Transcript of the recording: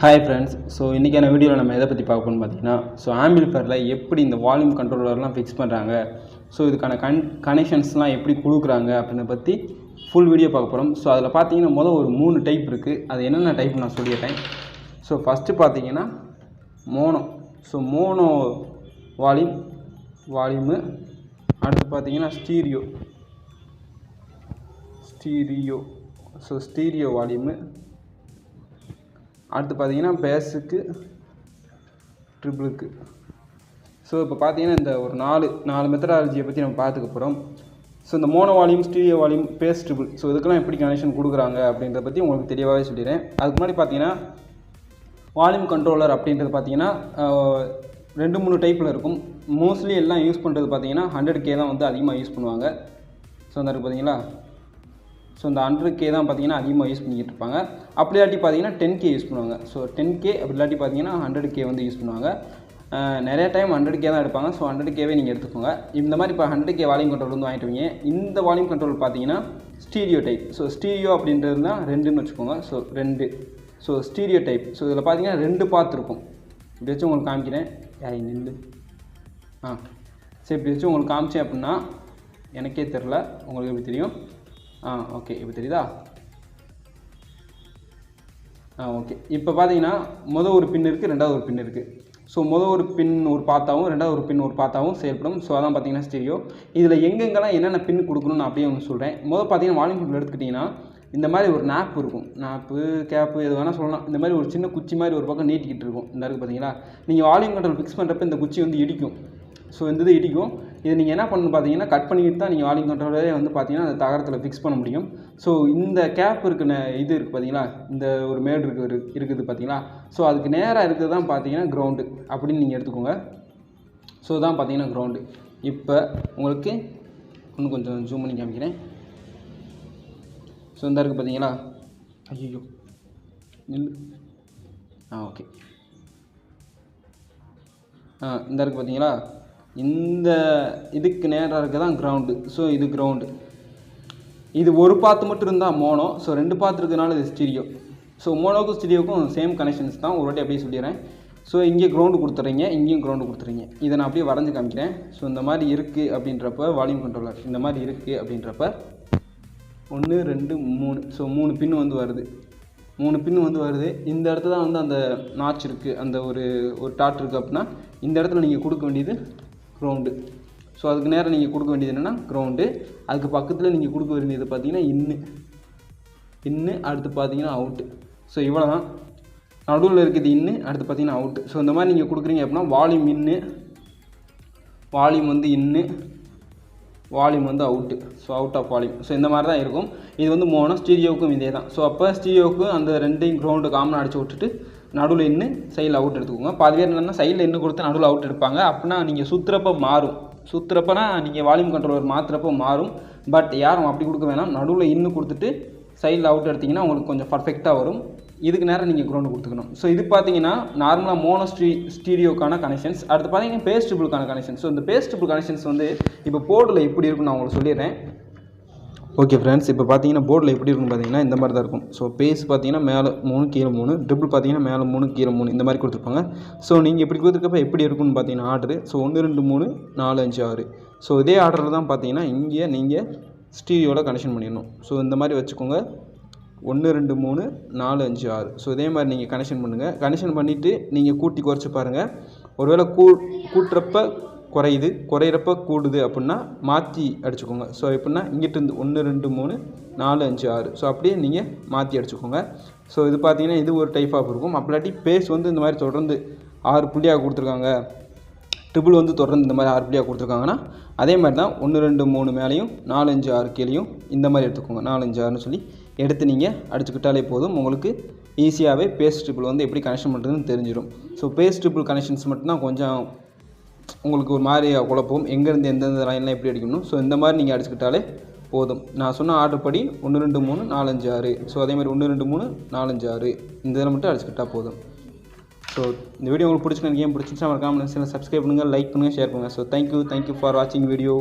Hi friends. So இன்றைக்கான வீடியோவில் நம்ம எதை பற்றி பார்க்கணும்னு பார்த்தீங்கன்னா, ஆம்பிளிஃபயரில் எப்படி இந்த வால்யூம் கண்ட்ரோலர்லாம் ஃபிக்ஸ் பண்ணுறாங்க, ஸோ இதுக்கான கனெக்ஷன்ஸ்லாம் எப்படி கொடுக்குறாங்க அப்படின்றத பற்றி ஃபுல் வீடியோ பார்க்க போகிறோம். ஸோ அதில் பார்த்தீங்கன்னா ஒரு 3 டைப் இருக்குது. அது என்னென்ன டைப் நான் சொல்லிடுறேன். ஸோ ஃபஸ்ட்டு பார்த்தீங்கன்னா மோனோ. So mono volume. அடுத்து பார்த்தீங்கன்னா ஸ்டீரியோ. So stereo volume. அடுத்து பார்த்தீங்கன்னா பேஸுக்கு, ட்ரிபிளுக்கு. ஸோ இப்போ பார்த்தீங்கன்னா இந்த ஒரு நாலு மெத்தடாலஜியை பற்றி நம்ம பார்த்துக்க போகிறோம். ஸோ இந்த mono volume, stereo volume, bass, treble, so இதுக்கெல்லாம் எப்படி கனெக்ஷன் கொடுக்குறாங்க அப்படின்றத பற்றி உங்களுக்கு தெளிவாகவே சொல்லிடுறேன். அதுக்கு முன்னாடி பார்த்தீங்கன்னா வால்யூம் கண்ட்ரோலர் அப்படின்றது பார்த்தீங்கன்னா 2-3 டைப்பில் இருக்கும். மோஸ்ட்லி எல்லாம் யூஸ் பண்ணுறது பார்த்தீங்கன்னா 100K தான் வந்து அதிகமாக யூஸ் பண்ணுவாங்க. ஸோ அந்த பார்த்தீங்களா, ஸோ இந்த 100K தான் பார்த்தீங்கன்னா அதிகமாக யூஸ் பண்ணிக்கிட்டு இருப்பாங்க. அப்படி இல்லாட்டி பார்த்தீங்கன்னா 10K யூஸ் பண்ணுவாங்க. ஸோ 10K அப்படி இல்லாட்டி பார்த்தீங்கன்னா 100K வந்து யூஸ் பண்ணுவாங்க. நிறைய டைம் 100K தான் எடுப்பாங்க. ஸோ 100Kவே நீங்கள் எடுத்துக்கோங்க. இந்த மாதிரி இப்போ 100K வால்யூம் கண்ட்ரோல் வந்து வாங்கிட்டுவீங்க. இந்த வால்யூம் கண்ட்ரோல் பார்த்தீங்கன்னா ஸ்டீரியோ டைப். ஸோ ஸ்டீரியோ அப்படின்றது தான் 2ன்னு வச்சுக்கோங்க. So 2. So stereo type. So இதில் பார்த்தீங்கன்னா 2 பார்ட் இருக்கும். இப்படி வச்சு உங்களுக்கு காமிக்கிறேன். நின்று சரி, இப்படி வச்சு உங்களுக்கு காமிச்சேன் அப்படின்னா எனக்கே தெரில, உங்களுக்கு எப்படி தெரியும்? ஓகே, இப்போ தெரியுதா? ஓகே. இப்போ பார்த்தீங்கன்னா ஒரு பின் இருக்குது, ரெண்டாவது ஒரு பின் இருக்குது. ஸோ ஒரு பின் ஒரு பாத்தாவும், ரெண்டாவது ஒரு பின் ஒரு பாத்தாவும் செயல்படும். ஸோ அதான் பார்த்தீங்கன்னா ஸ்டீரியோ. இதில் எங்கெங்கெல்லாம் என்னென்ன பின் கொடுக்கணும்னு அப்படியே ஒன்று சொல்கிறேன். பார்த்தீங்கன்னா வால்யூம் கண்ட்ரோல் எடுத்துக்கிட்டிங்கன்னா இந்த மாதிரி ஒரு நாப் இருக்கும். கேப்பு எது வேணால் சொல்லலாம். இந்த மாதிரி ஒரு சின்ன குச்சி மாதிரி ஒரு பக்கம் நீட்டிக்கிட்டு இருக்கும். இந்த இருக்குது பார்த்தீங்களா, நீங்கள் வால்யூம் கண்ட்ரோல் ஃபிக்ஸ் பண்ணுறப்ப இந்த குச்சி வந்து இடிக்கும். ஸோ இந்த இது இடிக்கும். இது நீங்கள் என்ன பண்ணணும் பார்த்தீங்கன்னா, கட் பண்ணிக்கிட்டு தான் நீங்கள் வால்யூம் கண்ட்ரோலரே வந்து பார்த்தீங்கன்னா அந்த தகரத்தில் ஃபிக்ஸ் பண்ண முடியும். ஸோ இந்த கேப் இருக்குது, இது இருக்குது பார்த்தீங்களா, இந்த ஒரு மேடு இருக்குது பார்த்தீங்களா. ஸோ அதுக்கு நேராக இருக்கிறது தான் பார்த்தீங்கன்னா கிரவுண்டு அப்படின்னு நீங்கள் எடுத்துக்கோங்க. ஸோ தான் பார்த்தீங்கன்னா கிரவுண்டு. இப்போ உங்களுக்கு இன்னும் கொஞ்சம் ஜூம் பண்ணி காமிக்கிறேன். ஸோ இந்த இருக்குது பார்த்தீங்களா, ஐயோ நில்லு, ஓகே. இந்த இருக்குது பார்த்தீங்களா, இந்த இதுக்கு நேராக இருக்க தான் கிரவுண்டு. ஸோ இது கிரவுண்டு. இது ஒரு பாத்து மட்டும் இருந்தால் மோனோ. ஸோ 2 பாத்து இருக்கிறதுனால இது ஸ்டீரியோ. ஸோ மோனோக்கும் ஸ்டீரியோக்கும் சேம் கனெக்ஷன்ஸ் தான். ஒரு வாட்டி அப்படியே சொல்லிடுறேன். ஸோ இங்கே கிரவுண்டு கொடுத்துட்றீங்க, இங்கேயும் கிரவுண்டு கொடுத்துறீங்க. இதை நான் அப்படியே வரைஞ்சி காமிக்கிறேன். ஸோ இந்த மாதிரி இருக்குது அப்படின்றப்ப வால்யூம் கண்ட்ரோலர் இந்த மாதிரி இருக்குது அப்படின்றப்ப 1 2 3. ஸோ 3 பின் வந்து வருது. 3 பின் வந்து வருது. இந்த இடத்துல தான் வந்து அந்த நாச் இருக்குது, அந்த ஒரு டாட் இருக்குது அப்படின்னா இந்த இடத்துல நீங்கள் கொடுக்க வேண்டியது கிரவுண்டு. ஸோ அதுக்கு நேரம் நீங்கள் கொடுக்க வேண்டியது என்னென்னா கிரவுண்டு. அதுக்கு பக்கத்தில் நீங்கள் கொடுக்க வேண்டியது பார்த்தீங்கன்னா இன்னு, அடுத்து பார்த்தீங்கன்னா அவுட்டு. ஸோ இவ்வளோ தான். நடுவில் இருக்குது இன்னு, அடுத்து பார்த்தீங்கன்னா அவுட்டு. ஸோ இந்த மாதிரி நீங்கள் கொடுக்குறீங்க அப்படின்னா வால்யூம் இன்னு, வால்யூம் வந்து இன்னு, வால்யூம் வந்து out. So out of volume. So இந்த மாதிரி தான் இருக்கும். இது வந்து மோனோ. ஸ்டீரியோவுக்கும் இதே தான். ஸோ அப்போ ஸ்டீரியோவுக்கு அந்த 2யும் கிரவுண்டு காமன் அடிச்சு விட்டுட்டு நடுவில் இன்னு, சைடில் அவுட் எடுத்துக்கோங்க. பாதி பேர் என்னென்னா சைடில் இன்னு கொடுத்து நடுவில் அவுட் எடுப்பாங்க. அப்படின்னா நீங்கள் சுற்றுறப்ப மாறும். சுற்றுறப்பனா நீங்கள் வால்யூம் கண்ட்ரோலர் மாற்றுறப்ப மாறும். பட் யாரும் அப்படி கொடுக்க வேணாம். நடுவில் இன்னு கொடுத்துட்டு சைடில் அவுட் எடுத்திங்கன்னா உங்களுக்கு கொஞ்சம் பர்ஃபெக்டாக வரும். இதுக்கு நேரம் நீங்கள் கிரவுண்டு கொடுத்துக்கணும். ஸோ இது பார்த்தீங்கன்னா நார்மலாக மோனோ ஸ்டீரியோக்கான கனெக்ஷன்ஸ். அடுத்து பார்த்தீங்கன்னா பேஸ் ட்ரிபிளுக்கான கனெக்ஷன்ஸ். ஸோ இந்த பேஸ் ட்ரிபிள் கனெக்ஷன்ஸ் வந்து இப்போ போர்டில் எப்படி இருக்குன்னு நான் உங்களுக்கு சொல்லிடுறேன். ஓகே ஃப்ரெண்ட்ஸ், இப்போ பார்த்தீங்கன்னா போர்டில் எப்படி இருக்குன்னு பார்த்தீங்கன்னா இந்த மாதிரி தான் இருக்கும். ஸோ பேஸ் பார்த்தீங்கன்னா மேலே 3 கீழே 3, ட்ரிபிள் பார்த்தீங்கன்னா மேலே 3 கீழே 3 இந்த மாதிரி கொடுத்துருப்பாங்க. ஸோ நீங்கள் இப்படி கொடுத்துருக்கப்ப எப்படி இருக்குன்னு பார்த்தீங்கன்னா ஆர்டரு. ஸோ 1 2 3 4 5 6. ஸோ இதே ஆர்டரில் தான் பார்த்தீங்கன்னா இங்கே நீங்கள் ஸ்டீரியோவில் கனெக்ஷன் பண்ணிடணும். ஸோ இந்த மாதிரி வச்சுக்கோங்க. 1 2 3 4 5 6. ஸோ இதே மாதிரி நீங்கள் கனெக்ஷன் பண்ணுங்கள். கனெக்ஷன் பண்ணிவிட்டு நீங்கள் கூட்டி குறைச்சி பாருங்கள். ஒருவேளை கூட்டுறப்ப குறையிறப்ப கூடுது அப்படின்னா மாற்றி அடிச்சுக்கோங்க. ஸோ எப்படின்னா இங்கிட்டிருந்து 1 2 3 4 5 6. ஸோ அப்படியே நீங்கள் மாற்றி அடிச்சுக்கோங்க. ஸோ இது பார்த்தீங்கன்னா இது ஒரு டைப் ஆஃப் இருக்கும். அப்படிலாட்டி பேஸ் வந்து இந்த மாதிரி தொடர்ந்து 6 புள்ளியாக கொடுத்துருக்காங்க, ட்ரிபிள் வந்து தொடர்ந்து இந்த மாதிரி 6 புள்ளியாக கொடுத்துருக்காங்கன்னா அதே மாதிரி தான் 1 2 3 மேலேயும் 4 5 6 கீழேயும் இந்த மாதிரி எடுத்துக்கோங்க. 4 5 6ன்னு சொல்லி எடுத்து நீங்கள் அடிச்சுக்கிட்டாலே போதும். உங்களுக்கு ஈஸியாகவே பேஸ் ட்ரிபிள் வந்து எப்படி கனெக்ஷன் பண்ணுறதுன்னு தெரிஞ்சிடும். ஸோ பேஸ் ட்ரிபிள் கனெக்ஷன்ஸ் மட்டும்தான் கொஞ்சம் உங்களுக்கு ஒரு மாதிரி குழப்பம், எங்கேருந்து எந்தெந்த லைன்லாம் எப்படி அடிக்கணும். ஸோ இந்த மாதிரி நீங்கள் அடிச்சுக்கிட்டாலே போதும். நான் சொன்ன ஆர்டர் படி 1 2 3 4 5 6. ஸோ அதே மாதிரி 1 2 3 4 5 6 இந்த இதில் மட்டும் அடிச்சுக்கிட்டால் போதும். ஸோ இந்த வீடியோ உங்களுக்கு பிடிச்சிருந்தா கேம் பிடிச்சிருந்துச்சா மறக்காம சப்ஸ்கிரைப் பண்ணுங்கள், லைக் பண்ணுங்கள், ஷேர் பண்ணுங்கள். ஸோ தேங்க்யூ ஃபார் வாட்சிங் வீடியோ.